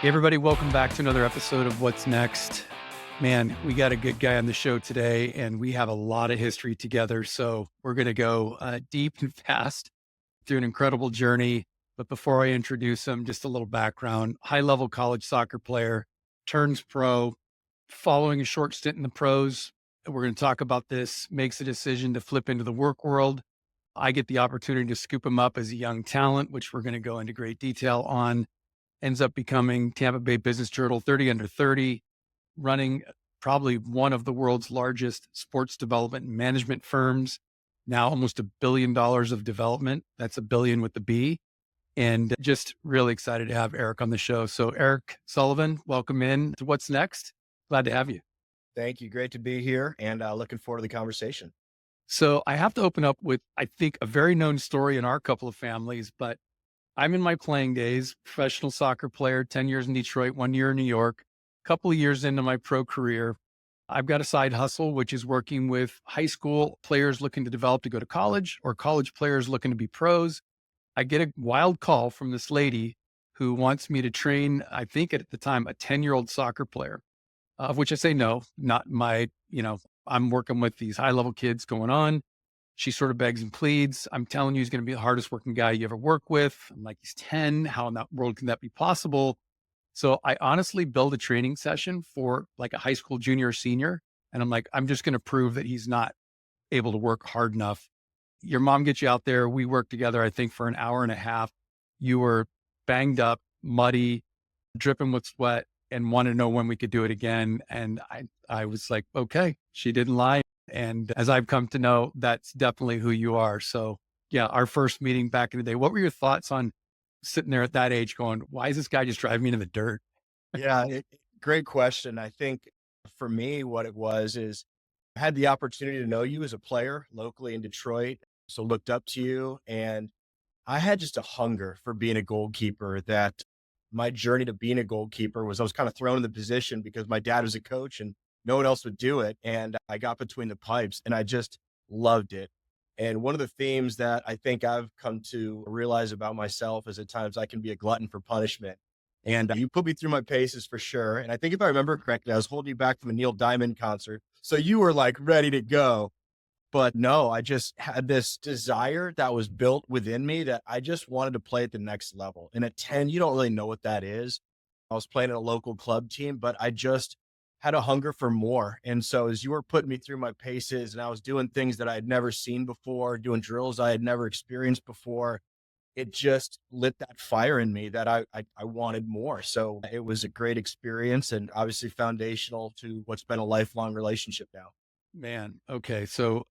Hey everybody, welcome back to another episode of What's Next. Man, we got a good guy on the show today, and we have a lot of history together. So we're going to go deep and fast through an incredible journey. But before I introduce him, just a little background. High-level college soccer player, turns pro, following a short stint in the pros. We're going to talk about this, makes a decision to flip into the work world. I get the opportunity to scoop him up as a young talent, which we're going to go into great detail on. Ends up becoming Tampa Bay Business Journal 30 under 30, running probably one of the world's largest sports development and management firms. Now almost $1 billion of development. That's a billion with the B. And just really excited to have Eric on the show. So Eric Sullivan, welcome in to What's Next. Glad to have you. Thank you. Great to be here and looking forward to the conversation. So I have to open up with, I think, a very known story in our couple of families, but I'm in my playing days, professional soccer player, 10 years in Detroit, 1 year in New York, a couple of years into my pro career. I've got a side hustle, which is working with high school players looking to develop to go to college or college players looking to be pros. I get a wild call from this lady who wants me to train, I think at the time, a 10-year-old soccer player, of which I say, no, not my, I'm working with these high level kids going on. She sort of begs and pleads. I'm telling you, he's going to be the hardest working guy you ever work with. I'm like, he's 10. How in that world can that be possible? So I honestly build a training session for like a high school junior or senior. And I'm like, I'm just going to prove that he's not able to work hard enough. Your mom gets you out there. We worked together, I think, for an hour and a half. You were banged up, muddy, dripping with sweat, and wanted to know when we could do it again. And I was like, okay, she didn't lie. And as I've come to know, that's definitely who you are. So yeah, our first meeting back in the day, what were your thoughts on sitting there at that age going, why is this guy just driving me into the dirt? Great question. I think for me, what it was is I had the opportunity to know you as a player locally in Detroit. So looked up to you and I had just a hunger for being a goalkeeper that my journey to being a goalkeeper was I was kind of thrown in the position because my dad was a coach and no one else would do it. And I got between the pipes and I just loved it. And one of the themes that I think I've come to realize about myself is at times I can be a glutton for punishment. And you put me through my paces for sure. And I think if I remember correctly, I was holding you back from a Neil Diamond concert. So you were like ready to go. But no, I just had this desire that was built within me that I just wanted to play at the next level. And at 10, you don't really know what that is. I was playing in a local club team, but I just had a hunger for more. And so as you were putting me through my paces and I was doing things that I had never seen before, doing drills I had never experienced before, it just lit that fire in me that I wanted more. So it was a great experience and obviously foundational to what's been a lifelong relationship now. Man, okay. So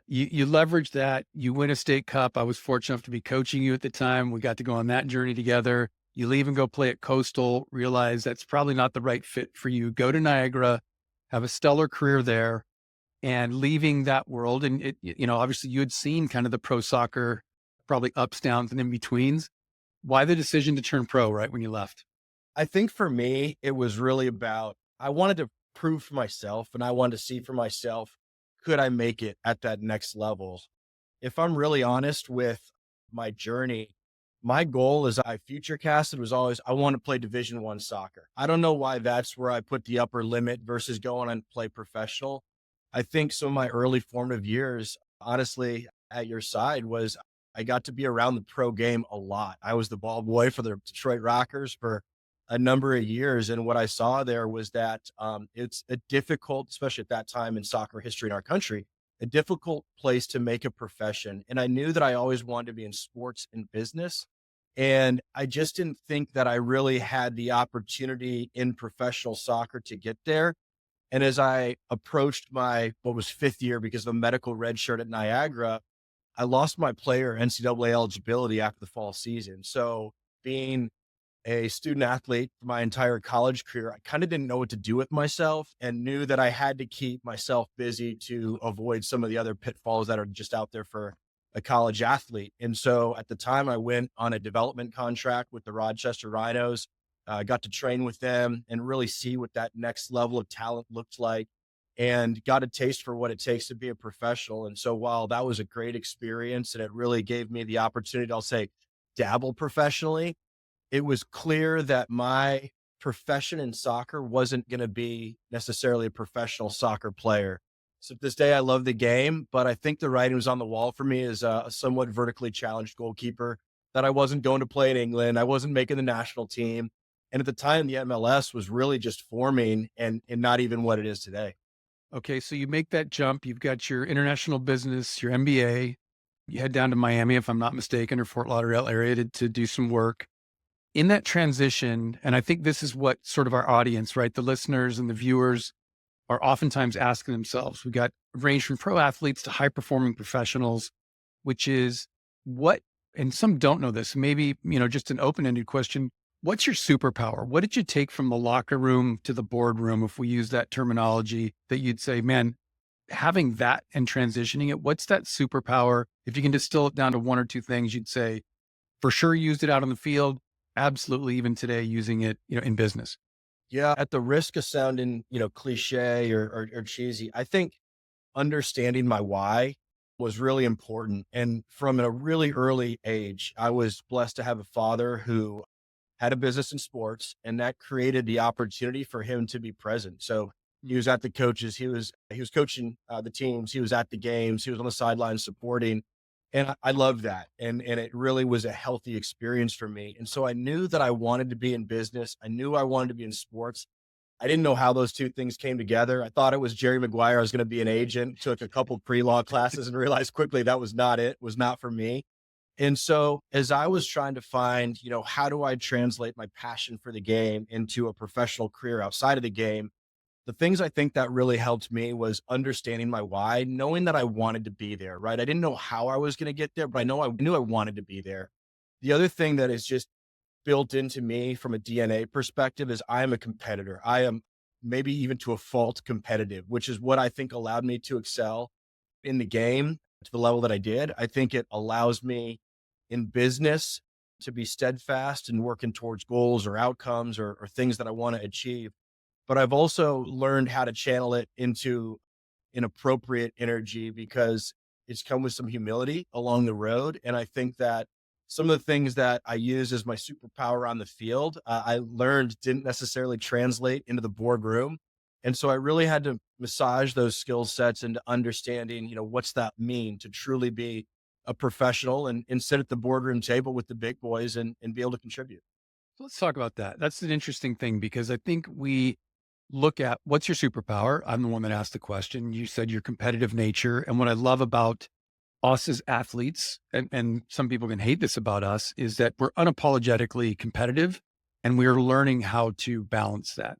you leverage that, you win a state cup. I was fortunate enough to be coaching you at the time. We got to go on that journey together. You leave and go play at Coastal, realize that's probably not the right fit for you. Go to Niagara, have a stellar career there, and leaving that world. And obviously you had seen kind of the pro soccer, probably ups, downs, and in betweens. Why the decision to turn pro right when you left? I think for me, it was really about I wanted to prove for myself and I wanted to see for myself, could I make it at that next level? If I'm really honest with my journey, my goal as I future casted was always I want to play Division 1 soccer. I don't know why that's where I put the upper limit versus going and play professional. I think some of my early formative years, honestly, at your side was I got to be around the pro game a lot. I was the ball boy for the Detroit Rockers for a number of years. And what I saw there was that it's a difficult, especially at that time in soccer history in our country, a difficult place to make a profession. And I knew that I always wanted to be in sports and business. And I just didn't think that I really had the opportunity in professional soccer to get there. And as I approached my, what was fifth year because of a medical red shirt at Niagara, I lost my player NCAA eligibility after the fall season. So being a student athlete for my entire college career, I kind of didn't know what to do with myself and knew that I had to keep myself busy to avoid some of the other pitfalls that are just out there for a college athlete. And so at the time I went on a development contract with the Rochester Rhinos, got to train with them and really see what that next level of talent looked like and got a taste for what it takes to be a professional. And so while that was a great experience and it really gave me the opportunity, I'll say, dabble professionally, it was clear that my profession in soccer wasn't going to be necessarily a professional soccer player. So to this day, I love the game, but I think the writing was on the wall for me as a somewhat vertically challenged goalkeeper that I wasn't going to play in England. I wasn't making the national team. And at the time, the MLS was really just forming and not even what it is today. Okay, so you make that jump. You've got your international business, your MBA. You head down to Miami, if I'm not mistaken, or Fort Lauderdale area to do some work. In that transition, and I think this is what sort of our audience, right? The listeners and the viewers are oftentimes asking themselves. We got range from pro athletes to high performing professionals, which is what, and some don't know this, maybe, just an open ended question. What's your superpower? What did you take from the locker room to the boardroom? If we use that terminology, that you'd say, man, having that and transitioning it, what's that superpower? If you can distill it down to one or two things, you'd say, for sure used it out on the field. Absolutely. Even today, using it, in business. Yeah, at the risk of sounding, cliche or cheesy, I think understanding my why was really important. And from a really early age, I was blessed to have a father who had a business in sports, and that created the opportunity for him to be present. So he was at the coaches, he was coaching the teams, he was at the games, he was on the sidelines supporting, and I loved that, and it really was a healthy experience for me. And so I knew that I wanted to be in business. I knew I wanted to be in sports. I didn't know how those two things came together. I thought it was Jerry Maguire. I was going to be an agent. Took a couple pre-law classes and realized quickly that was not it. Was not for me. And so as I was trying to find, how do I translate my passion for the game into a professional career outside of the game? The things I think that really helped me was understanding my why, knowing that I wanted to be there, right? I didn't know how I was going to get there, but I knew I wanted to be there. The other thing that is just built into me from a DNA perspective is I am a competitor. I am maybe even to a fault competitive, which is what I think allowed me to excel in the game to the level that I did. I think it allows me in business to be steadfast and working towards goals or outcomes or things that I want to achieve. But I've also learned how to channel it into an appropriate energy because it's come with some humility along the road. And I think that some of the things that I use as my superpower on the field, I learned didn't necessarily translate into the boardroom. And so I really had to massage those skill sets into understanding, what's that mean to truly be a professional and sit at the boardroom table with the big boys and be able to contribute. Let's talk about that. That's an interesting thing because I think we look at what's your superpower. I'm the one that asked the question. You said your competitive nature. And what I love about us as athletes, and some people can hate this about us, is that we're unapologetically competitive and we're learning how to balance that.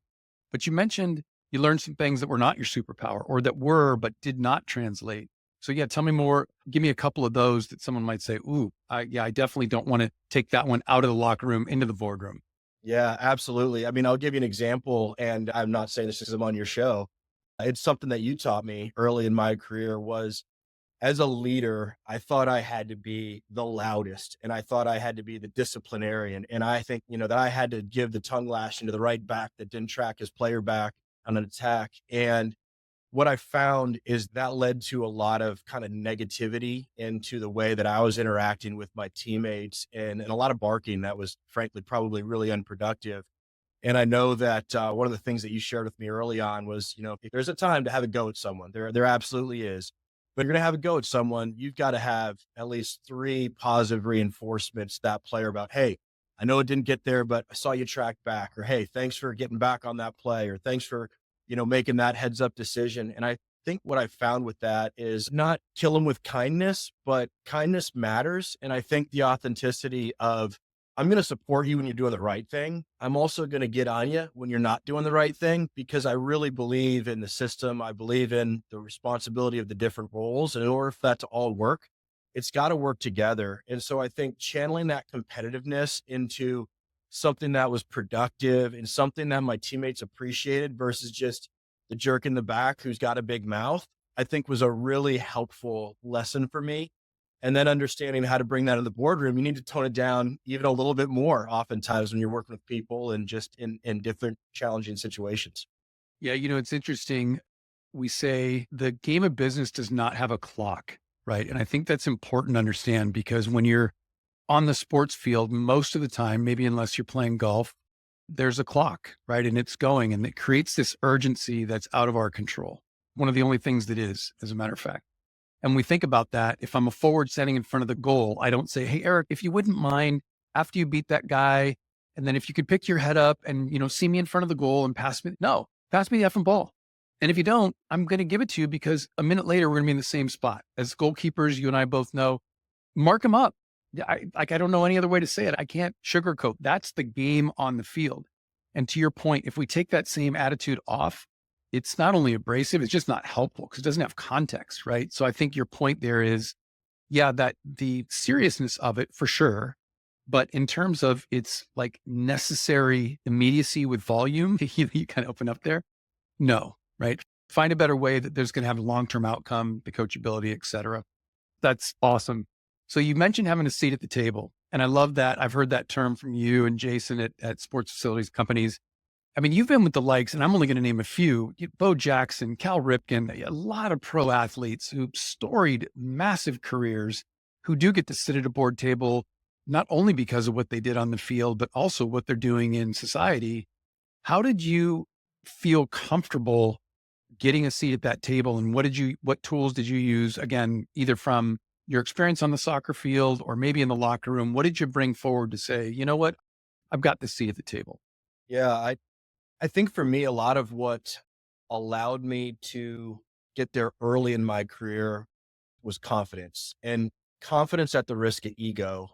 But you mentioned you learned some things that were not your superpower or that were, but did not translate. So yeah, tell me more. Give me a couple of those that someone might say, ooh, I definitely don't want to take that one out of the locker room into the boardroom. Yeah, absolutely. I mean, I'll give you an example, and I'm not saying this because I'm on your show. It's something that you taught me early in my career was as a leader, I thought I had to be the loudest and I thought I had to be the disciplinarian. And I think, that I had to give the tongue lash into the right back that didn't track his player back on an attack. And what I found is that led to a lot of kind of negativity into the way that I was interacting with my teammates and a lot of barking that was frankly probably really unproductive. And I know that one of the things that you shared with me early on was, if there's a time to have a go at someone, there absolutely is. But you're going to have a go at someone, you've got to have at least three positive reinforcements to that player about, hey, I know it didn't get there, but I saw you track back, or hey, thanks for getting back on that play, or thanks for, making that heads up decision. And I think what I found with that is not kill them with kindness, but kindness matters. And I think the authenticity of I'm going to support you when you're doing the right thing. I'm also going to get on you when you're not doing the right thing because I really believe in the system. I believe in the responsibility of the different roles. And in order for that to all work, it's got to work together. And so I think channeling that competitiveness into something that was productive and something that my teammates appreciated versus just the jerk in the back who's got a big mouth, I think was a really helpful lesson for me. And then understanding how to bring that in the boardroom, you need to tone it down even a little bit more oftentimes when you're working with people and just in different challenging situations. Yeah, it's interesting. We say the game of business does not have a clock, right? And I think that's important to understand because when you're on the sports field, most of the time, maybe unless you're playing golf, there's a clock, right? And it's going, and it creates this urgency that's out of our control. One of the only things that is, as a matter of fact. And we think about that. If I'm a forward setting in front of the goal, I don't say, "Hey, Eric, if you wouldn't mind, after you beat that guy, and then if you could pick your head up and, see me in front of the goal and pass me." No, pass me the effing ball. And if you don't, I'm going to give it to you because a minute later, we're going to be in the same spot. As goalkeepers, you and I both know, mark them up. Yeah, I don't know any other way to say it. I can't sugarcoat. That's the game on the field. And to your point, if we take that same attitude off, it's not only abrasive, it's just not helpful because it doesn't have context, right? So I think your point there is, yeah, that the seriousness of it for sure. But in terms of its like necessary immediacy with volume, you kind of open up there. No, right? Find a better way that there's going to have a long-term outcome, the coachability, et cetera. That's awesome. So you mentioned having a seat at the table. And I love that. I've heard that term from you and Jason at sports facilities companies. I mean, you've been with the likes, and I'm only going to name a few, Bo Jackson, Cal Ripken, a lot of pro athletes who storied massive careers who do get to sit at a board table, not only because of what they did on the field, but also what they're doing in society. How did you feel comfortable getting a seat at that table? And what tools did you use? Again, either from your experience on the soccer field or maybe in the locker room, what did you bring forward to say, you know what, I've got this seat at the table? Yeah, I think for me, a lot of what allowed me to get there early in my career was confidence, and confidence at the risk of ego,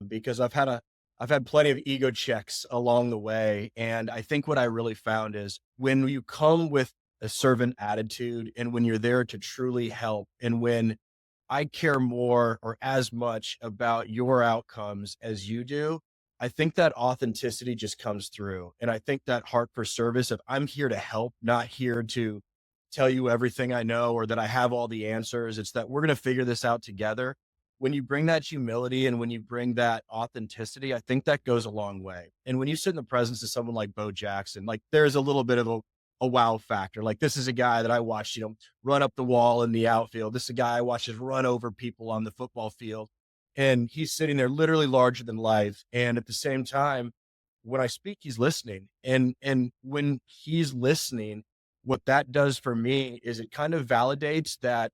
because I've had plenty of ego checks along the way. And I think what I really found is when you come with a servant attitude and when you're there to truly help, and when I care more or as much about your outcomes as you do, I think that authenticity just comes through. And I think that heart for service of I'm here to help, not here to tell you everything I know or that I have all the answers. It's that we're going to figure this out together. When you bring that humility and when you bring that authenticity, I think that goes a long way. And when you sit in the presence of someone like Bo Jackson, like there's a little bit of a wow factor. Like this is a guy that I watched, run up the wall in the outfield. This is a guy I watched just run over people on the football field. And he's sitting there literally larger than life. And at the same time, when I speak, he's listening. And when he's listening, what that does for me is it kind of validates that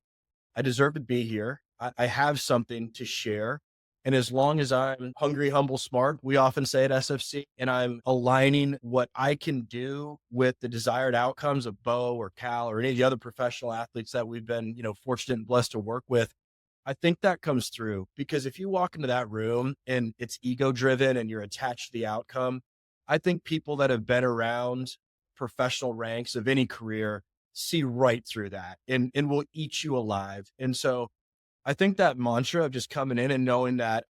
I deserve to be here. I have something to share. And as long as I'm hungry, humble, smart, we often say at SFC, and I'm aligning what I can do with the desired outcomes of Bo or Cal or any of the other professional athletes that we've been, fortunate and blessed to work with, I think that comes through. Because if you walk into that room and it's ego driven and you're attached to the outcome, I think people that have been around professional ranks of any career see right through that and will eat you alive. And so I think that mantra of just coming in and knowing that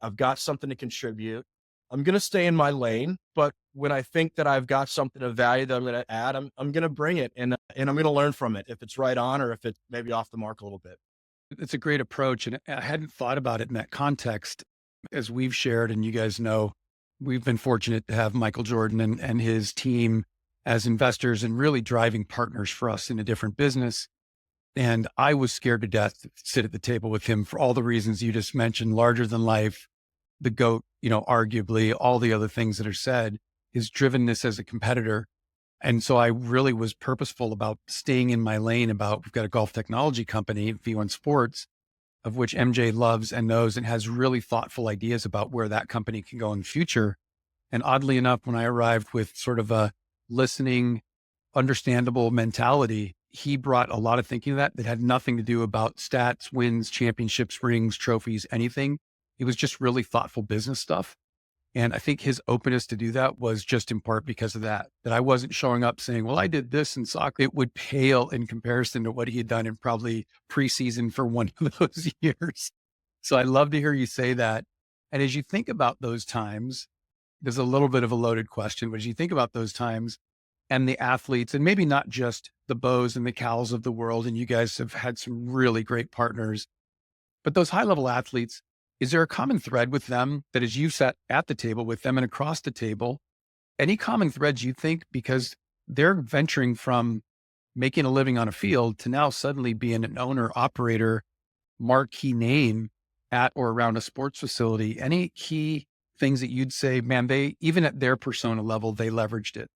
I've got something to contribute, I'm going to stay in my lane, but when I think that I've got something of value that I'm going to add, I'm going to bring it and I'm going to learn from it if it's right on or if it's maybe off the mark a little bit. It's a great approach. And I hadn't thought about it in that context. As we've shared, and you guys know, we've been fortunate to have Michael Jordan and his team as investors and really driving partners for us in a different business. And I was scared to death to sit at the table with him for all the reasons you just mentioned, larger than life, the GOAT, arguably all the other things that are said, his drivenness as a competitor. And so I really was purposeful about staying in my lane we've got a golf technology company, V1 Sports, of which MJ loves and knows and has really thoughtful ideas about where that company can go in the future. And oddly enough, when I arrived with sort of a listening, understandable mentality, he brought a lot of thinking to that had nothing to do about stats, wins, championships, rings, trophies, anything. It was just really thoughtful business stuff. And I think his openness to do that was just in part because of that I wasn't showing up saying, well, I did this in soccer. It would pale in comparison to what he had done in probably preseason for one of those years. So I love to hear you say that. And as you think about those times, there's a little bit of a loaded question, but as you think about those times and the athletes, and maybe not just the Bows and the Cals of the world, and you guys have had some really great partners, but those high level athletes, is there a common thread with them that as you sat at the table with them and across the table, any common threads you think, because they're venturing from making a living on a field to now suddenly being an owner, operator, marquee name at or around a sports facility, any key things that you'd say, man, they, even at their persona level, they leveraged it?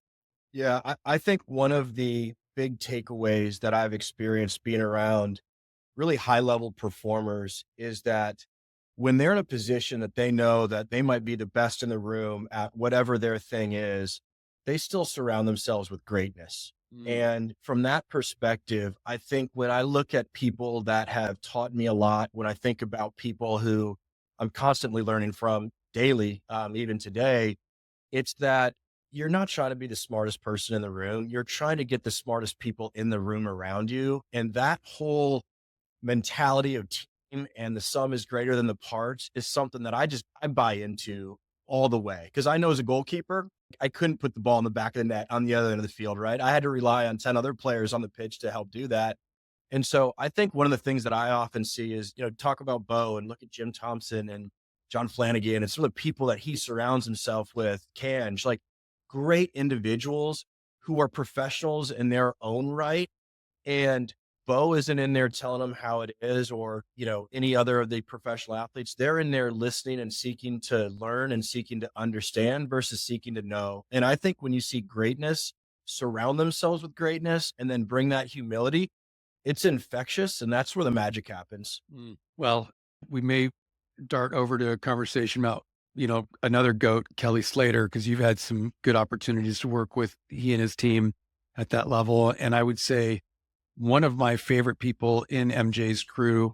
Yeah, I think one of the big takeaways that I've experienced being around really high level performers is that when they're in a position that they know that they might be the best in the room at whatever their thing is, they still surround themselves with greatness. Mm. And from that perspective, I think when I look at people that have taught me a lot, when I think about people who I'm constantly learning from daily, even today, it's that you're not trying to be the smartest person in the room. You're trying to get the smartest people in the room around you. And that whole mentality of team and the sum is greater than the parts is something that I buy into all the way. Cause I know as a goalkeeper, I couldn't put the ball in the back of the net on the other end of the field, right? I had to rely on 10 other players on the pitch to help do that. And so I think one of the things that I often see is, talk about Bo and look at Jim Thompson and John Flanagan and some of the people that he surrounds himself with, Cange, like great individuals who are professionals in their own right. And Bo isn't in there telling them how it is or, any other of the professional athletes. They're in there listening and seeking to learn and seeking to understand versus seeking to know. And I think when you see greatness, surround themselves with greatness and then bring that humility, it's infectious, and that's where the magic happens. Mm. Well, we may dart over to a conversation about, another GOAT, Kelly Slater, because you've had some good opportunities to work with he and his team at that level. And I would say one of my favorite people in MJ's crew,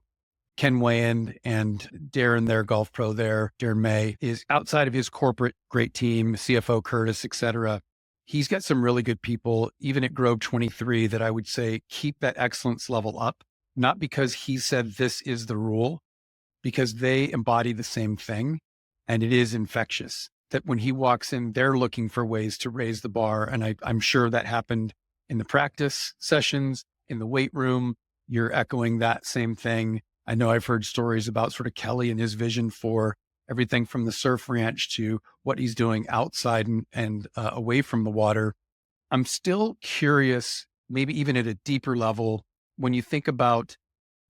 Ken Wayand and Darren, their golf pro there, Darren May, is outside of his corporate great team, CFO Curtis, et cetera. He's got some really good people, even at Grove 23, that I would say keep that excellence level up, not because he said this is the rule, because they embody the same thing and it is infectious. That when he walks in, they're looking for ways to raise the bar. And I'm sure that happened in the practice sessions, in the weight room. You're echoing that same thing. I know I've heard stories about sort of Kelly and his vision for everything from the surf ranch to what he's doing outside and away from the water. I'm still curious, maybe even at a deeper level, when you think about,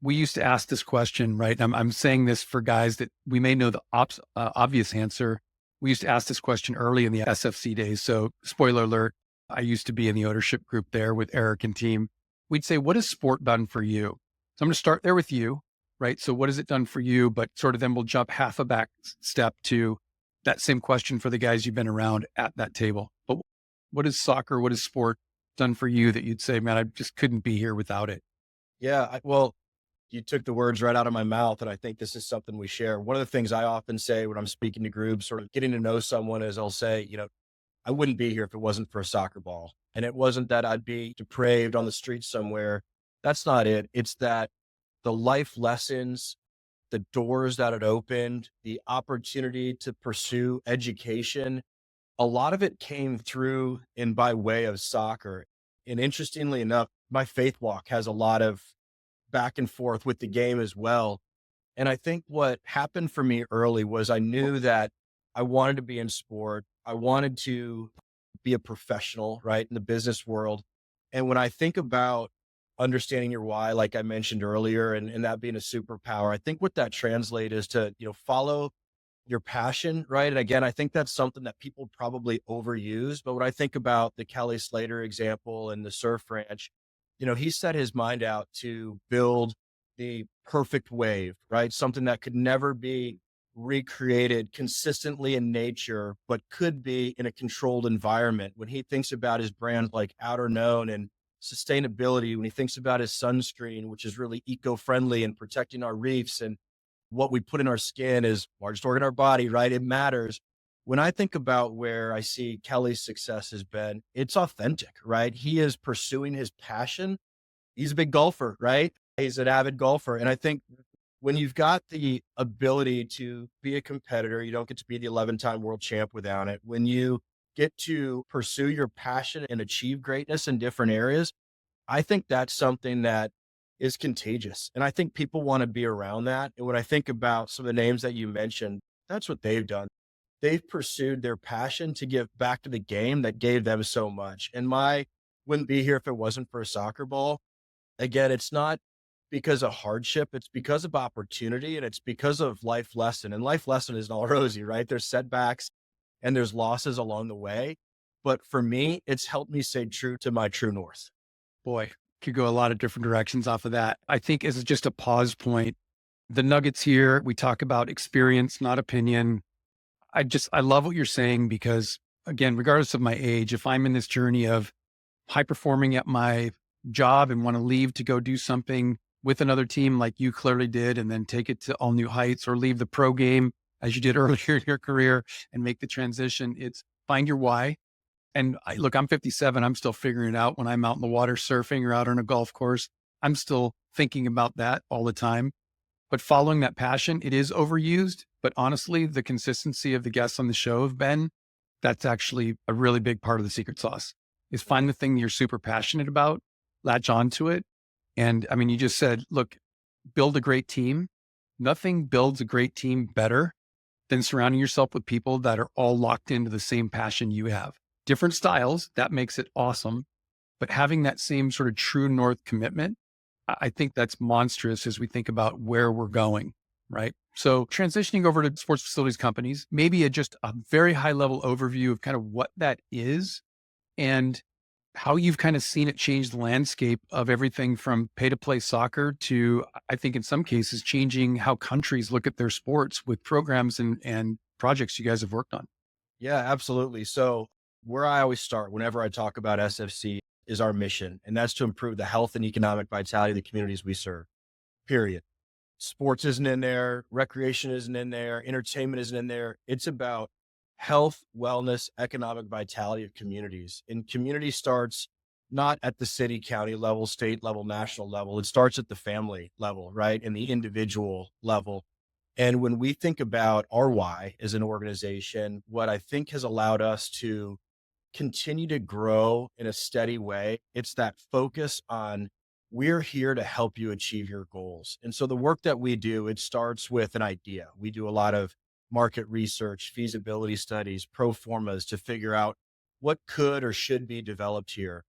we used to ask this question, right? I'm saying this for guys that we may know the obvious answer. We used to ask this question early in the SFC days. So, spoiler alert, I used to be in the ownership group there with Eric and team. We'd say, what has sport done for you? So, I'm going to start there with you, right? So, what has it done for you? But sort of then we'll jump half a back step to that same question for the guys you've been around at that table. But what is soccer, what is sport done for you that you'd say, man, I just couldn't be here without it? Yeah, well, you took the words right out of my mouth, and I think this is something we share. One of the things I often say when I'm speaking to groups or getting to know someone is I'll say, I wouldn't be here if it wasn't for a soccer ball. And it wasn't that I'd be depraved on the streets somewhere. That's not it. It's that the life lessons, the doors that it opened, the opportunity to pursue education, a lot of it came through and by way of soccer. And interestingly enough, my faith walk has a lot of back and forth with the game as well. And I think what happened for me early was I knew that I wanted to be in sport. I wanted to be a professional, right, in the business world. And when I think about understanding your why, like I mentioned earlier, and that being a superpower, I think what that translates is to, follow your passion, right? And again, I think that's something that people probably overuse. But when I think about the Kelly Slater example and the surf ranch, he set his mind out to build the perfect wave, right? Something that could never be recreated consistently in nature, but could be in a controlled environment. When he thinks about his brand like Outer Known and sustainability, when he thinks about his sunscreen, which is really eco-friendly and protecting our reefs, and what we put in our skin is largest organ in our body, right? It matters. When I think about where I see Kelly's success has been, it's authentic, right? He is pursuing his passion. He's a big golfer, right? He's an avid golfer. And I think when you've got the ability to be a competitor, you don't get to be the 11-time world champ without it. When you get to pursue your passion and achieve greatness in different areas, I think that's something that is contagious. And I think people want to be around that. And when I think about some of the names that you mentioned, that's what they've done. They've pursued their passion to give back to the game that gave them so much. And my wouldn't be here if it wasn't for a soccer ball. Again, it's not because of hardship. It's because of opportunity and it's because of life lesson. And life lesson isn't all rosy, right? There's setbacks and there's losses along the way. But for me, it's helped me stay true to my true north. Boy, could go a lot of different directions off of that. I think as just a pause point, the nuggets here, we talk about experience, not opinion. I love what you're saying because again, regardless of my age, if I'm in this journey of high performing at my job and want to leave to go do something with another team like you clearly did, and then take it to all new heights, or leave the pro game as you did earlier in your career and make the transition, it's find your why. And look, I'm 57. I'm still figuring it out when I'm out in the water surfing or out on a golf course. I'm still thinking about that all the time. But following that passion, it is overused. But honestly, the consistency of the guests on the show have been, that's actually a really big part of the secret sauce is find the thing that you're super passionate about, latch onto it. And I mean, you just said, look, build a great team. Nothing builds a great team better than surrounding yourself with people that are all locked into the same passion you have. Different styles, that makes it awesome. But having that same sort of true north commitment, I think that's monstrous as we think about where we're going, right? So transitioning over to sports facilities companies, maybe just a very high level overview of kind of what that is and how you've kind of seen it change the landscape of everything from pay to play soccer to, I think in some cases, changing how countries look at their sports with programs and projects you guys have worked on. Yeah, absolutely. So, where I always start whenever I talk about SFC is our mission, and that's to improve the health and economic vitality of the communities we serve, period. Sports isn't in there, recreation isn't in there, entertainment isn't in there. It's about health, wellness, economic vitality of communities. And community starts not at the city, county level, state level, national level. It starts at the family level, right? And the individual level. And when we think about our why as an organization, what I think has allowed us to continue to grow in a steady way, it's that focus on we're here to help you achieve your goals. And so the work that we do, it starts with an idea. We do a lot of market research, feasibility studies, pro formas to figure out what could or should be developed here.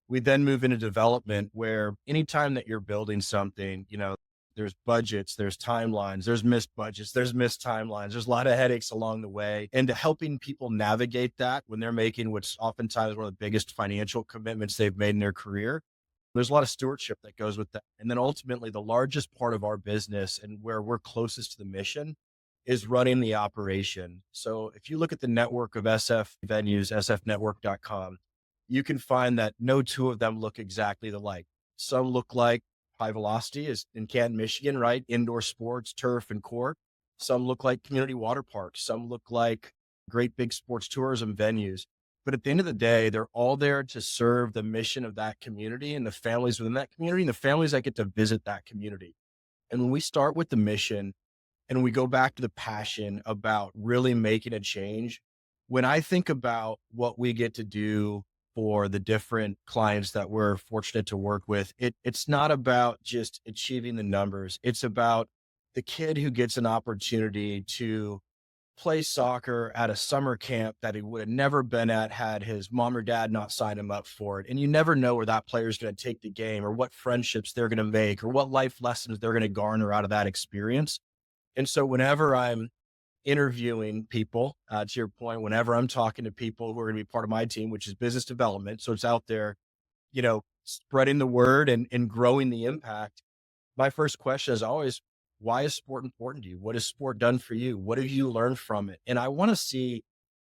We then move into development where anytime that you're building something, there's budgets, there's timelines, there's missed budgets, there's missed timelines, there's a lot of headaches along the way. And to helping people navigate that when they're making what's oftentimes one of the biggest financial commitments they've made in their career, there's a lot of stewardship that goes with that. And then ultimately, the largest part of our business and where we're closest to the mission is running the operation. So if you look at the network of SF venues, sfnetwork.com, you can find that no two of them look exactly alike. Some look like High Velocity is in Canton, Michigan, right? Indoor sports, turf and court. Some look like community water parks. Some look like great big sports tourism venues. But at the end of the day, they're all there to serve the mission of that community and the families within that community and the families that get to visit that community. And when we start with the mission and we go back to the passion about really making a change, when I think about what we get to do for the different clients that we're fortunate to work with, it's not about just achieving the numbers. It's about the kid who gets an opportunity to play soccer at a summer camp that he would have never been at had his mom or dad not signed him up for it. And you never know where that player is going to take the game or what friendships they're going to make or what life lessons they're going to garner out of that experience. And so whenever I'm interviewing people, to your point, whenever I'm talking to people who are going to be part of my team, which is business development, so it's out there, spreading the word and growing the impact, my first question is always, why is sport important to you? What has sport done for you? What have you learned from it? And I want to see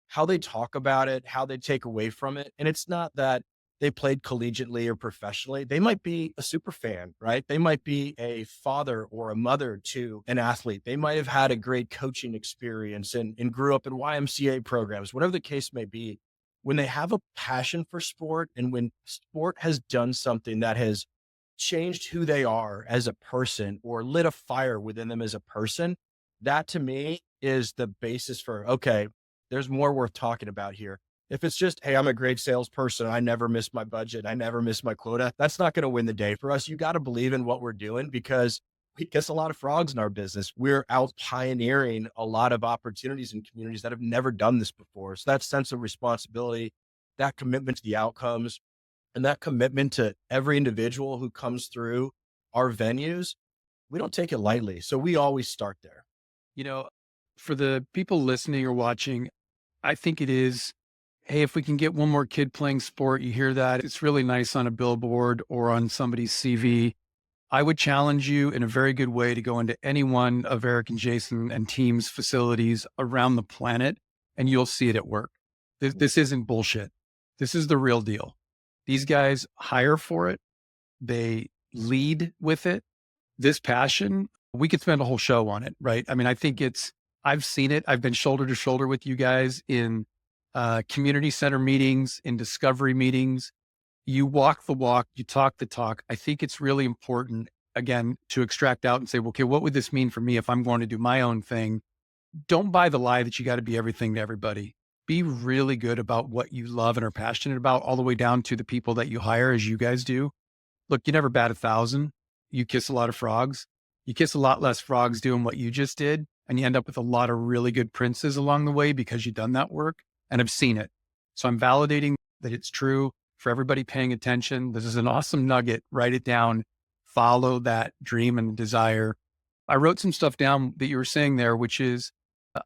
how they talk about it, how they take away from it. And it's not that they played collegiately or professionally. They might be a super fan, right? They might be a father or a mother to an athlete. They might have had a great coaching experience and grew up in YMCA programs, whatever the case may be. When they have a passion for sport and when sport has done something that has changed who they are as a person or lit a fire within them as a person, that to me is the basis for, okay, there's more worth talking about here. If it's just, hey, I'm a great salesperson, I never miss my budget, I never miss my quota, that's not going to win the day for us. You got to believe in what we're doing because we kiss a lot of frogs in our business. We're out pioneering a lot of opportunities in communities that have never done this before. So that sense of responsibility, that commitment to the outcomes, and that commitment to every individual who comes through our venues, we don't take it lightly. So we always start there. You know, for the people listening or watching, I think it is, hey, if we can get one more kid playing sport, you hear that. It's really nice on a billboard or on somebody's CV. I would challenge you in a very good way to go into any one of Eric and Jason and team's facilities around the planet, and you'll see it at work. This isn't bullshit. This is the real deal. These guys hire for it. They lead with it. This passion, we could spend a whole show on it, right? I mean, I think I've seen it. I've been shoulder to shoulder with you guys in community center meetings, in discovery meetings. You walk the walk, you talk the talk. I think it's really important, again, to extract out and say, well, okay, what would this mean for me if I'm going to do my own thing? Don't buy the lie that you got to be everything to everybody. Be really good about what you love and are passionate about, all the way down to the people that you hire, as you guys do. Look, you never bat 1,000. You kiss a lot of frogs. You kiss a lot less frogs doing what you just did. And you end up with a lot of really good princes along the way because you've done that work and have seen it. So I'm validating that it's true for everybody paying attention. This is an awesome nugget. Write it down. Follow that dream and desire. I wrote some stuff down that you were saying there, which is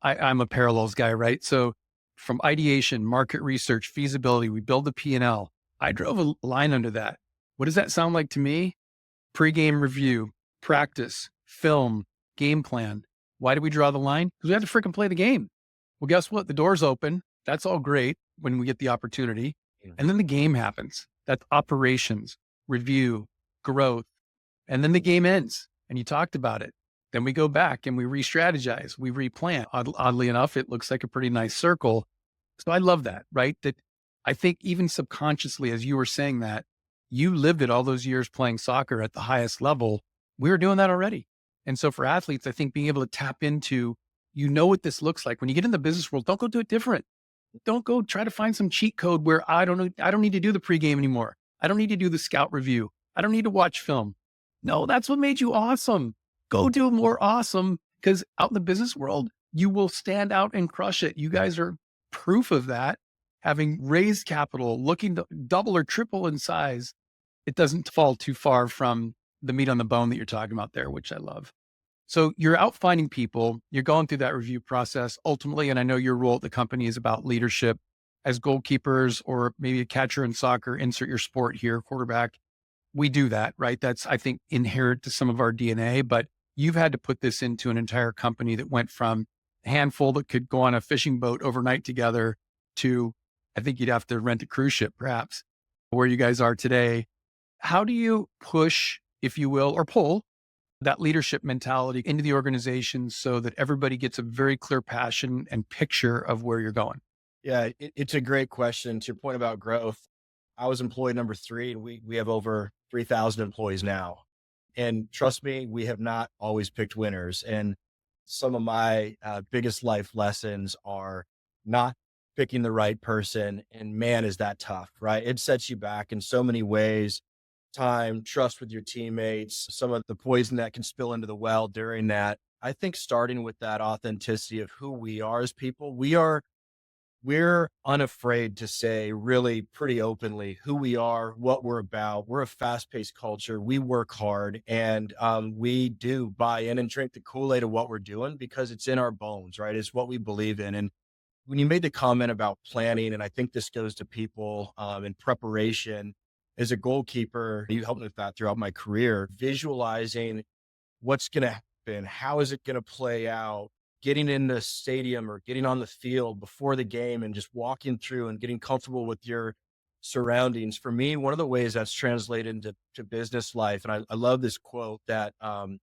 I'm a parallels guy, right? So from ideation, market research, feasibility, we build the P&L. I drove a line under that. What does that sound like to me? Pre-game review, practice, film, game plan. Why do we draw the line? Because we have to freaking play the game. Well, guess what? The door's open. That's all great when we get the opportunity. And then the game happens. That's operations, review, growth. And then the game ends. And you talked about it. Then we go back and we re-strategize, we replan. Oddly enough, it looks like a pretty nice circle. So I love that, right? That I think even subconsciously, as you were saying that, you lived it all those years playing soccer at the highest level. We were doing that already. And so for athletes, I think being able to tap into, you know what this looks like. When you get in the business world, don't go do it different. Don't go try to find some cheat code where I don't know, I don't need to do the pregame anymore. I don't need to do the scout review. I don't need to watch film. No, that's what made you awesome. Go do more awesome, because out in the business world, you will stand out and crush it. You guys are proof of that. Having raised capital, looking to double or triple in size, it doesn't fall too far from the meat on the bone that you're talking about there, which I love. So you're out finding people, you're going through that review process ultimately. And I know your role at the company is about leadership as goalkeepers, or maybe a catcher in soccer, insert your sport here, quarterback. We do that, right? That's, I think, inherent to some of our DNA, but you've had to put this into an entire company that went from a handful that could go on a fishing boat overnight together to, I think you'd have to rent a cruise ship, perhaps, where you guys are today. How do you push, if you will, or pull that leadership mentality into the organization so that everybody gets a very clear passion and picture of where you're going? Yeah, it's a great question. To your point about growth, I was employee number 3, and we have over 3,000 employees now. And trust me, we have not always picked winners. And some of my biggest life lessons are not picking the right person. And man, is that tough, right? It sets you back in so many ways. Time, trust with your teammates, some of the poison that can spill into the well during that. I think starting with that authenticity of who we are as people, we're unafraid to say really pretty openly who we are, what we're about. We're a fast-paced culture. We work hard, and we do buy in and drink the Kool-Aid of what we're doing because it's in our bones, right? It's what we believe in. And when you made the comment about planning, and I think this goes to people in preparation, as a goalkeeper, you helped me with that throughout my career, visualizing what's going to happen, how is it going to play out, getting in the stadium or getting on the field before the game and just walking through and getting comfortable with your surroundings. For me, one of the ways that's translated into business life, and I love this quote, that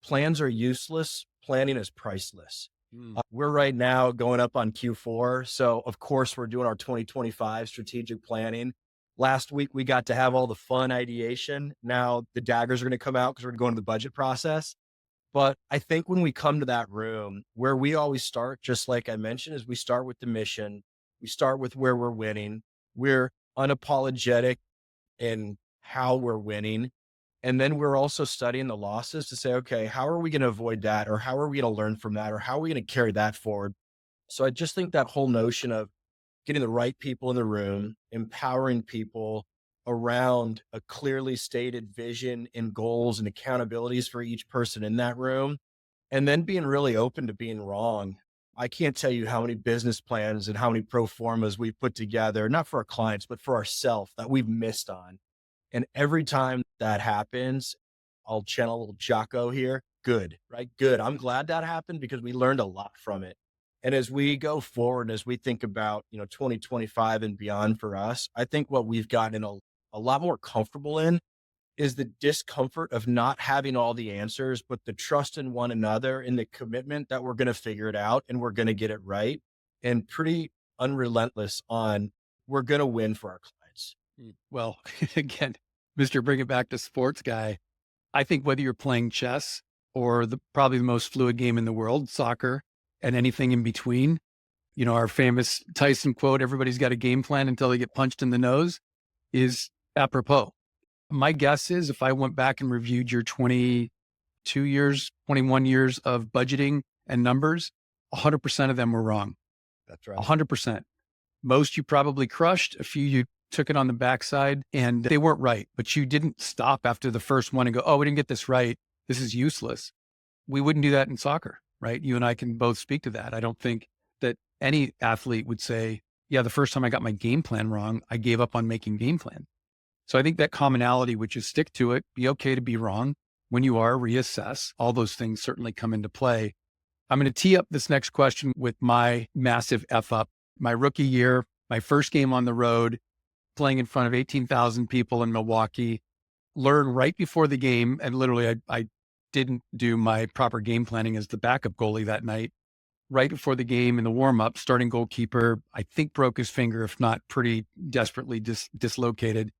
plans are useless, planning is priceless. We're right now going up on Q4. So of course we're doing our 2025 strategic planning. Last week we got to have all the fun ideation. Now the daggers are going to come out because we're going to the budget process. But I think when we come to that room, where we always start, just like I mentioned, is we start with the mission. We start with where we're winning. We're unapologetic in how we're winning. And then we're also studying the losses to say, okay, how are we going to avoid that? Or how are we going to learn from that? Or how are we going to carry that forward? So I just think that whole notion of getting the right people in the room, empowering people, around a clearly stated vision and goals and accountabilities for each person in that room, and then being really open to being wrong. I can't tell you how many business plans and how many pro formas we've put together, not for our clients, but for ourselves that we've missed on. And every time that happens, I'll channel a little Jocko here. Good, right? Good. I'm glad that happened because we learned a lot from it. And as we go forward, as we think about, 2025 and beyond for us, I think what we've gotten a lot more comfortable in is the discomfort of not having all the answers, but the trust in one another and the commitment that we're going to figure it out and we're going to get it right, and pretty unrelentless on we're going to win for our clients. Well, again, Mr. Bring It Back to Sports guy, I think whether you're playing chess or probably the most fluid game in the world, soccer, and anything in between, our famous Tyson quote, everybody's got a game plan until they get punched in the nose, is apropos. My guess is if I went back and reviewed your 22 years, 21 years of budgeting and numbers, 100% of them were wrong. That's right. 100%. Most you probably crushed, a few you took it on the backside and they weren't right, but you didn't stop after the first one and go, oh, we didn't get this right. This is useless. We wouldn't do that in soccer, right? You and I can both speak to that. I don't think that any athlete would say, yeah, the first time I got my game plan wrong, I gave up on making game plan. So I think that commonality, which is stick to it, be okay to be wrong. When you are, reassess. All those things certainly come into play. I'm going to tee up this next question with my massive F up. My rookie year, my first game on the road, playing in front of 18,000 people in Milwaukee, learned right before the game. And literally, I didn't do my proper game planning as the backup goalie that night. Right before the game in the warm up, starting goalkeeper, I think broke his finger, if not pretty desperately dislocated,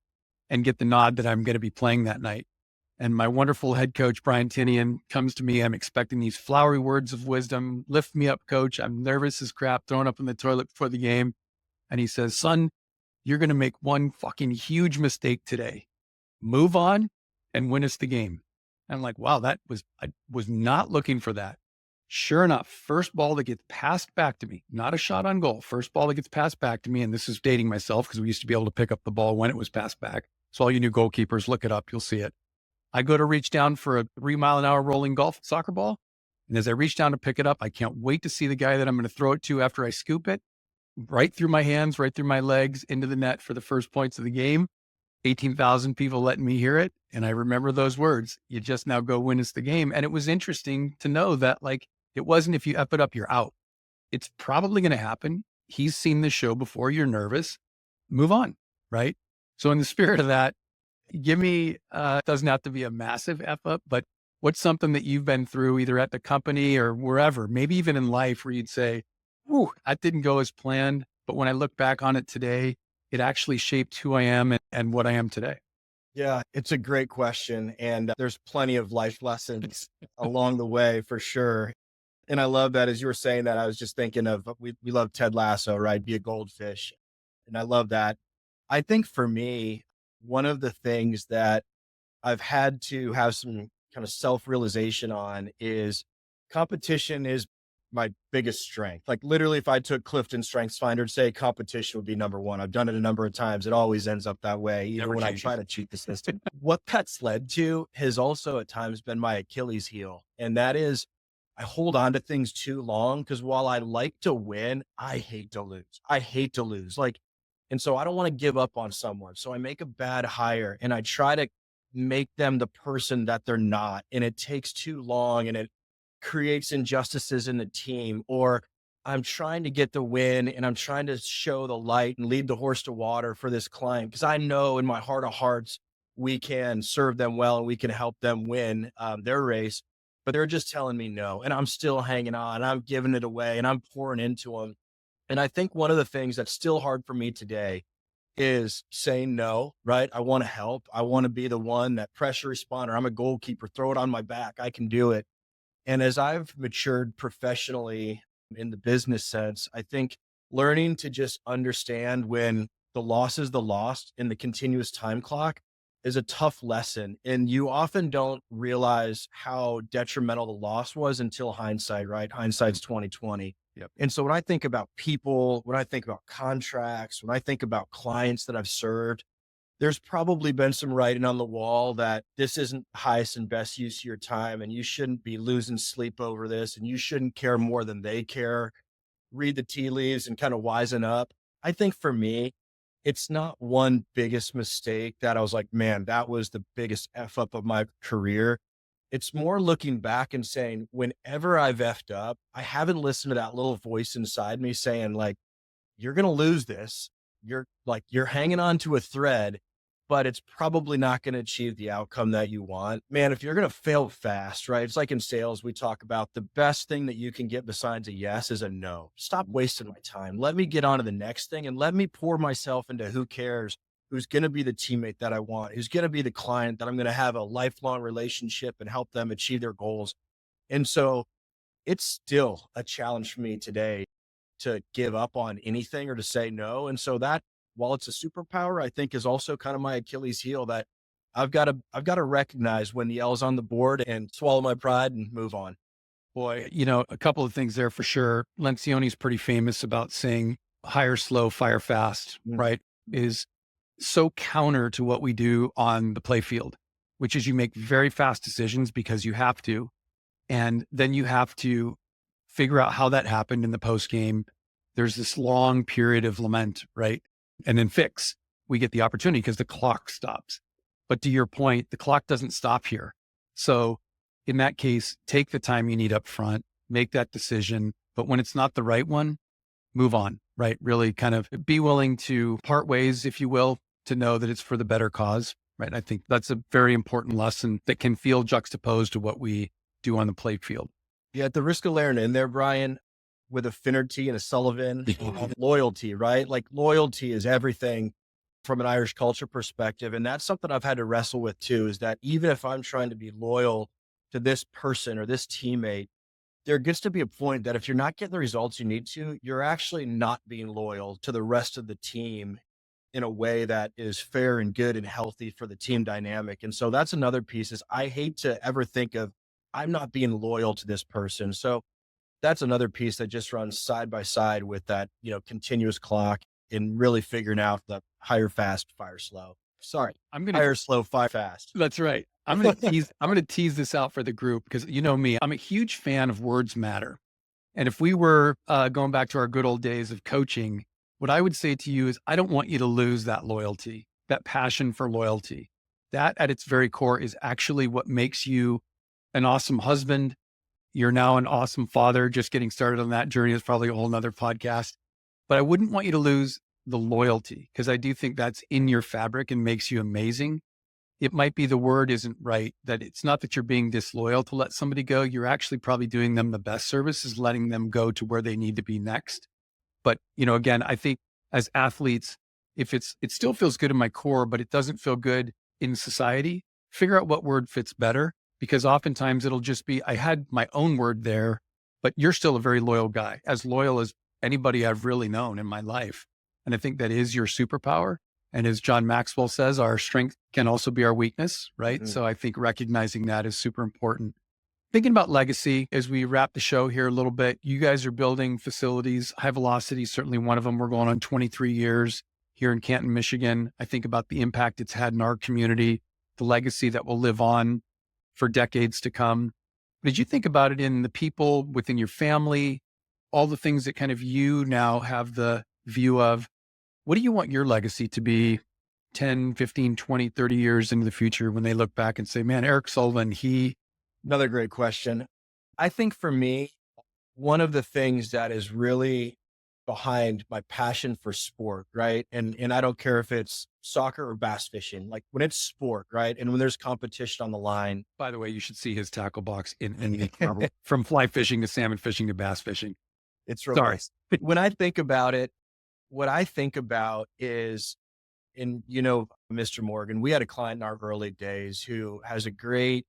and get the nod that I'm going to be playing that night. And my wonderful head coach, Brian Tinian, comes to me. I'm expecting these flowery words of wisdom. Lift me up, coach. I'm nervous as crap, thrown up in the toilet before the game. And he says, son, you're going to make one fucking huge mistake today. Move on and win us the game. And I'm like, wow, I was not looking for that. Sure enough, first ball that gets passed back to me, not a shot on goal, first ball that gets passed back to me. And this is dating myself because we used to be able to pick up the ball when it was passed back. So all you new goalkeepers, look it up. You'll see it. I go to reach down for a 3-mile-an-hour rolling golf soccer ball. And as I reach down to pick it up, I can't wait to see the guy that I'm going to throw it to after I scoop it, right through my hands, right through my legs, into the net for the first points of the game. 18,000 people letting me hear it. And I remember those words, you just now go win us the game. And it was interesting to know that it wasn't if you F it up, you're out. It's probably going to happen. He's seen the show before. You're nervous. Move on. Right. So in the spirit of that, give me, it doesn't have to be a massive F up, but what's something that you've been through either at the company or wherever, maybe even in life, where you'd say, whew, that didn't go as planned. But when I look back on it today, it actually shaped who I am and what I am today. Yeah, it's a great question. And there's plenty of life lessons along the way for sure. And I love that as you were saying that, I was just thinking of we love Ted Lasso, right? Be a goldfish. And I love that. I think for me, one of the things that I've had to have some kind of self-realization on is competition is my biggest strength. Like literally, if I took Clifton Strengths Finder and say competition would be number one, I've done it a number of times. It always ends up that way, even Never when I changes. try to cheat the system. What that's led to has also at times been my Achilles heel. And that is I hold on to things too long because while I like to win, I hate to lose. I hate to lose. And so I don't want to give up on someone. So I make a bad hire and I try to make them the person that they're not. And it takes too long and it creates injustices in the team. Or I'm trying to get the win and I'm trying to show the light and lead the horse to water for this client. Because I know in my heart of hearts, we can serve them well and we can help them win their race. But they're just telling me no. And I'm still hanging on. I'm giving it away and I'm pouring into them. And I think one of the things that's still hard for me today is saying no, right? I want to help. I want to be the one that pressure responder. I'm a goalkeeper, throw it on my back. I can do it. And as I've matured professionally in the business sense, I think learning to just understand when the loss is the loss in the continuous time clock is a tough lesson. And you often don't realize how detrimental the loss was until hindsight, right? Hindsight's 2020. Yep. And so when I think about people, when I think about contracts, when I think about clients that I've served, there's probably been some writing on the wall that this isn't highest and best use of your time, and you shouldn't be losing sleep over this, and you shouldn't care more than they care. Read the tea leaves and kind of wisen up. I think for me, it's not one biggest mistake that I was like, man, that was the biggest F up of my career. It's more looking back and saying, whenever I've effed up, I haven't listened to that little voice inside me saying, like, you're going to lose this. You're hanging on to a thread, but it's probably not going to achieve the outcome that you want. Man, if you're going to fail fast, right? It's like in sales, we talk about the best thing that you can get besides a yes is a no. Stop wasting my time. Let me get on to the next thing and let me pour myself into who cares, who's going to be the teammate that I want, who's going to be the client that I'm going to have a lifelong relationship and help them achieve their goals. And so it's still a challenge for me today to give up on anything or to say no. And so that, while it's a superpower, I think is also kind of my Achilles heel that I've got to recognize when the L's on the board and swallow my pride and move on. Boy, a couple of things there for sure. Lencioni's pretty famous about saying hire slow, fire fast, Mm. right? Is so counter to what we do on the play field, which is you make very fast decisions because you have to. And then you have to figure out how that happened in the post game. There's this long period of lament, right? And then fix. We get the opportunity because the clock stops. But to your point, the clock doesn't stop here. So in that case, take the time you need up front, make that decision. But when it's not the right one, move on, right? Really kind of be willing to part ways, if you will, to know that it's for the better cause, right? I think that's a very important lesson that can feel juxtaposed to what we do on the play field. Yeah, at the risk of layering in there, Brian, with a Finnerty and a Sullivan, loyalty, right? Like loyalty is everything from an Irish culture perspective. And that's something I've had to wrestle with too, is that even if I'm trying to be loyal to this person or this teammate, there gets to be a point that if you're not getting the results you need to, you're actually not being loyal to the rest of the team in a way that is fair and good and healthy for the team dynamic. And so that's another piece is I hate to ever think of I'm not being loyal to this person. So that's another piece that just runs side by side with that, continuous clock and really figuring out the higher fast, fire slow. Sorry, I'm going to higher slow, fire fast. That's right. I'm going to tease this out for the group because you know me, I'm a huge fan of words matter. And if we were going back to our good old days of coaching, what I would say to you is I don't want you to lose that loyalty, that passion for loyalty. That at its very core is actually what makes you an awesome husband. You're now an awesome father. Just getting started on that journey is probably a whole nother podcast. But I wouldn't want you to lose the loyalty because I do think that's in your fabric and makes you amazing. It might be the word isn't right, that it's not that you're being disloyal to let somebody go. You're actually probably doing them the best service is letting them go to where they need to be next. But, again, I think as athletes, if it still feels good in my core, but it doesn't feel good in society, figure out what word fits better because oftentimes it'll just be, I had my own word there, but you're still a very loyal guy, as loyal as anybody I've really known in my life. And I think that is your superpower. And as John Maxwell says, our strength can also be our weakness, right? Mhm. So I think recognizing that is super important. Thinking about legacy as we wrap the show here a little bit, you guys are building facilities. High Velocity is certainly one of them. We're going on 23 years here in Canton, Michigan. I think about the impact it's had in our community, the legacy that will live on for decades to come. Did you think about it in the people within your family, all the things that kind of you now have the view of? What do you want your legacy to be 10, 15, 20, 30 years into the future when they look back and say, man, Eric Sullivan, he, Another great question. I think for me, one of the things that is really behind my passion for sport, right? And I don't care if it's soccer or bass fishing, like when it's sport, right? And when there's competition on the line, by the way, you should see his tackle box from fly fishing to salmon fishing to bass fishing. it's Sorry. robust. When I think about it, what I think about is Mr. Morgan, we had a client in our early days who has a great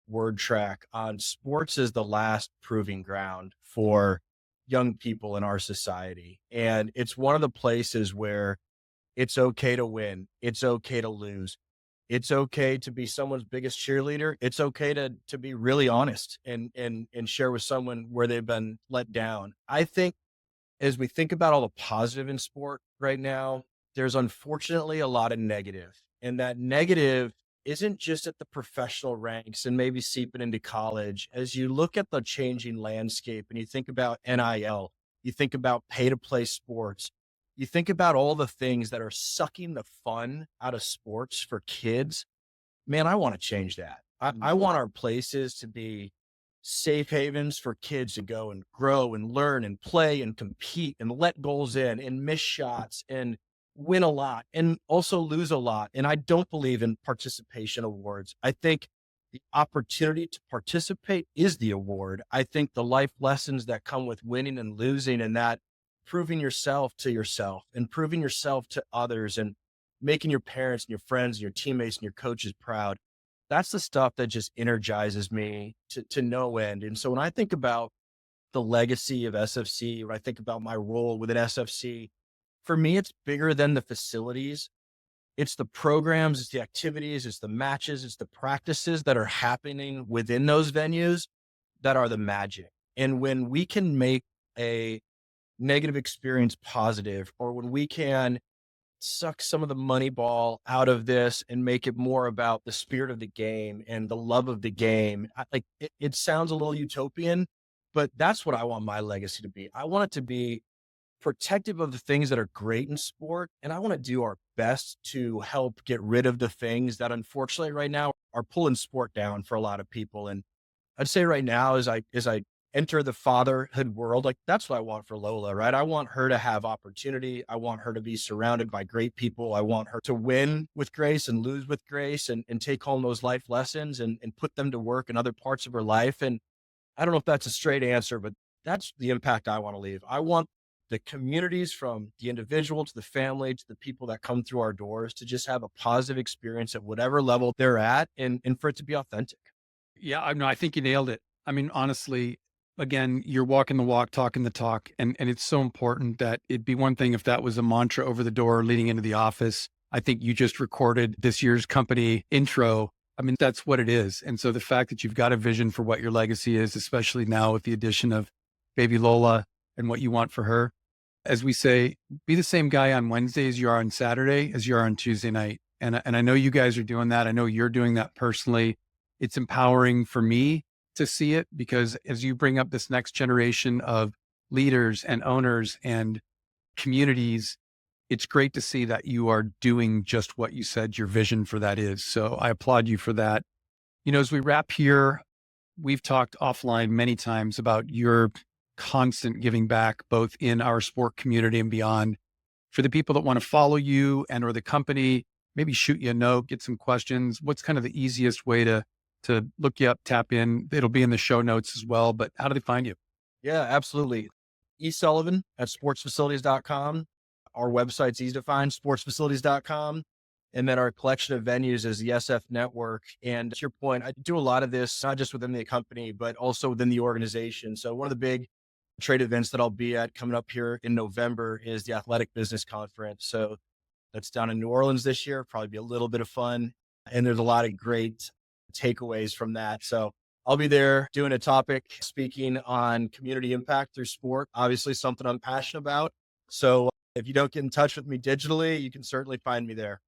word track on sports is the last proving ground for young people in our society. And it's one of the places where it's okay to win. It's okay to lose. It's okay to be someone's biggest cheerleader. It's okay to be really honest and share with someone where they've been let down. I think as we think about all the positive in sport right now, there's unfortunately a lot of negative. And that negative isn't just at the professional ranks and maybe seeping into college. As you look at the changing landscape and you think about NIL, you think about pay to play sports, you think about all the things that are sucking the fun out of sports for kids. Man, I want to change that. I want our places to be safe havens for kids to go and grow and learn and play and compete and let goals in and miss shots and win a lot and also lose a lot. And I don't believe in participation awards. I think the opportunity to participate is the award. I think the life lessons that come with winning and losing, and that proving yourself and proving yourself to others and making your parents and your friends and your teammates and your coaches proud. That's the stuff that just energizes me to no end. And so when I think about the legacy of SFC, when I think about my role within SFC, for me, it's bigger than the facilities. It's the programs, it's the activities, it's the matches, it's the practices that are happening within those venues that are the magic. And when we can make a negative experience positive, or when we can suck some of the money ball out of this and make it more about the spirit of the game and the love of the game. It sounds a little utopian, but that's what I want my legacy to be. I want it to be protective of the things that are great in sport. And I want to do our best to help get rid of the things that unfortunately right now are pulling sport down for a lot of people. And I'd say right now, as I enter the fatherhood world, like that's what I want for Lola, right? I want her to have opportunity. I want her to be surrounded by great people. I want her to win with grace and lose with grace, and take home those life lessons and put them to work in other parts of her life. And I don't know if that's a straight answer, but that's the impact I want to leave. I want the communities, from the individual to the family to the people that come through our doors, to just have a positive experience at whatever level they're at, and for it to be authentic. Yeah, I know. I think you nailed it. I mean, honestly, again, you're walking the walk, talking the talk, and it's so important that it'd be one thing if that was a mantra over the door leading into the office. I think you just recorded this year's company intro. I mean, that's what it is. And so the fact that you've got a vision for what your legacy is, especially now with the addition of baby Lola and what you want for her, as we say, be the same guy on Wednesday as you are on Saturday as you are on Tuesday night. And I know you guys are doing that. I know you're doing that personally. It's empowering for me to see it, because as you bring up this next generation of leaders and owners and communities, it's great to see that you are doing just what you said your vision for that is. So I applaud you for that. You know, as we wrap here, we've talked offline many times about your constant giving back, both in our sport community and beyond. For the people that want to follow you and or the company, maybe shoot you a note, get some questions. What's kind of the easiest way to look you up, tap in? It'll be in the show notes as well, but how do they find you? Yeah, absolutely. Sullivan at sportsfacilities.com. Our website's easy to find, sportsfacilities.com. And then our collection of venues is the SF Network. And to your point, I do a lot of this, not just within the company, but also within the organization. So one of the big trade events that I'll be at coming up here in November is the Athletic Business Conference. So that's down in New Orleans this year, probably be a little bit of fun. And there's a lot of great takeaways from that. So I'll be there doing a topic, speaking on community impact through sport, obviously something I'm passionate about. So if you don't get in touch with me digitally, you can certainly find me there.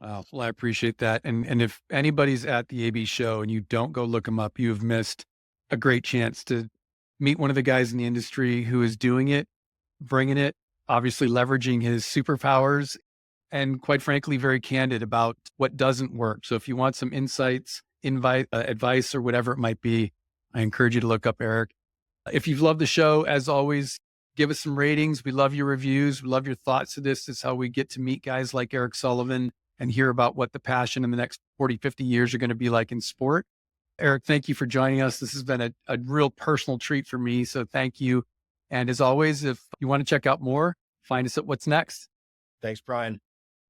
Well, I appreciate that. And if anybody's at the AB show and you don't go look them up, you have missed a great chance to meet one of the guys in the industry who is doing it, bringing it, obviously leveraging his superpowers, and quite frankly, very candid about what doesn't work. So if you want some insights, advice, or whatever it might be, I encourage you to look up Eric. If you've loved the show, as always, give us some ratings. We love your reviews. We love your thoughts of this. This is how we get to meet guys like Eric Sullivan and hear about what the passion in the next 40, 50 years are going to be like in sport. Eric, thank you for joining us. This has been a real personal treat for me. So thank you. And as always, if you want to check out more, find us at What's Next. Thanks, Brian.